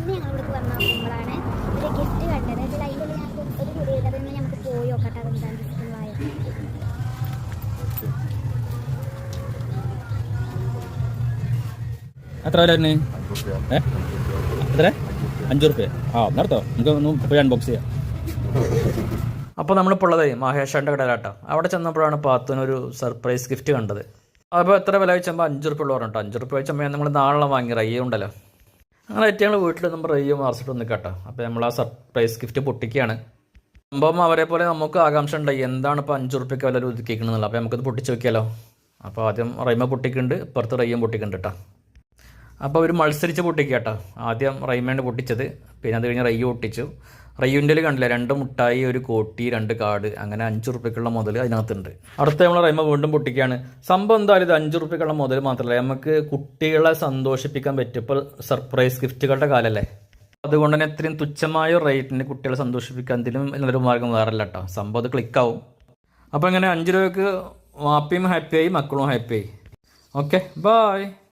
ഇന്ന് ഞങ്ങൾ ഇവിടേക്ക് വന്ന നോക്കുമ്പോഴാണ് ഒരു ഗിഫ്റ്റ് കണ്ടത്. അതിൽ അതിൻ്റെ ഞങ്ങൾക്ക് ഒരു വീഡിയോ ചെയ്തത് നമുക്ക് പോയി നോക്കട്ടെ അതെന്താണ് ഗിഫ്റ്റുകളായ. എത്ര വില തന്നെ? എത്ര? 5 റുപ്യ. നടത്തോ, നമുക്ക് ഒന്ന് പോയി അൺബോക്സ് ചെയ്യാം. അപ്പോൾ നമ്മളിപ്പോൾ ഉള്ളത് മഹേഷാൻ്റെ കടയിലാട്ടോ. അവിടെ ചെന്നപ്പോഴാണ് പാത്തുനൊരു സർപ്രൈസ് ഗിഫ്റ്റ് കണ്ടത്. അപ്പോൾ എത്ര വില വെച്ചുമ്പോൾ 5 റുപ്യ ഉള്ള പറഞ്ഞിട്ടോ. 5 റുപ്യ വെച്ചുമ്പോൾ നമ്മൾ നാളെ വാങ്ങി റയ്യ ഉണ്ടല്ലോ. അങ്ങനെ ഏറ്റവും വീട്ടിൽ നമ്മൾ റയ്യ മാർച്ചിട്ട് ഒന്ന് കേട്ടോ. അപ്പോൾ നമ്മൾ ആ സർപ്രൈസ് ഗിഫ്റ്റ് പൊട്ടിക്കുകയാണ്. സംഭവം അവരെ പോലെ നമുക്ക് ആകാംക്ഷ ഉണ്ടായി എന്താണ് ഇപ്പോൾ 5 റുപ്യക്ക് വില ഒതുക്കിക്കണമെന്നുള്ളത്. അപ്പോൾ നമുക്കത് പൊട്ടിച്ച് നോക്കിയാലോ. അപ്പോൾ ആദ്യം റൈമ പൊട്ടിക്കുന്നുണ്ട്, ഇപ്പുറത്ത് റയ്യം പൊട്ടിക്കുന്നുണ്ട് കേട്ടോ. അപ്പോൾ ഒരു മത്സരിച്ച് പൊട്ടിക്കുക കേട്ടോ. ആദ്യം റൈമയാണ് പൊട്ടിച്ചത്, പിന്നെ അത് കഴിഞ്ഞ് റയ്യ പൊട്ടിച്ചു. റയ്യുൻ്റെ കണ്ടില്ല 2 മുട്ടായി, ഒരു കോട്ടി, 2 കാർഡ്, അങ്ങനെ 5 റുപ്യക്കുള്ള മുതൽ അതിനകത്തുണ്ട്. അടുത്ത നമ്മൾ റൈമ വീണ്ടും പൊട്ടിക്കുകയാണ്. സംഭവം എന്തായാലും ഇത് 5 റുപ്യക്കുള്ള മുതൽ മാത്രമല്ല, നമുക്ക് കുട്ടികളെ സന്തോഷിപ്പിക്കാൻ പറ്റും. ഇപ്പോൾ സർപ്രൈസ് ഗിഫ്റ്റുകളുടെ കാലമല്ലേ, അതുകൊണ്ട് തന്നെ ഇത്രയും തുച്ഛമായ റേറ്റിന് കുട്ടികളെ സന്തോഷിപ്പിക്കാൻ എന്തെങ്കിലും നല്ലൊരു മാർഗ്ഗം വേറല്ല കേട്ടോ. സംഭവം അത് ക്ലിക്കാവും. അപ്പോൾ ഇങ്ങനെ 5 രൂപയ്ക്ക് വാപ്പിയും ഹാപ്പിയായി, മക്കളും ഹാപ്പിയായി. Okay, bye.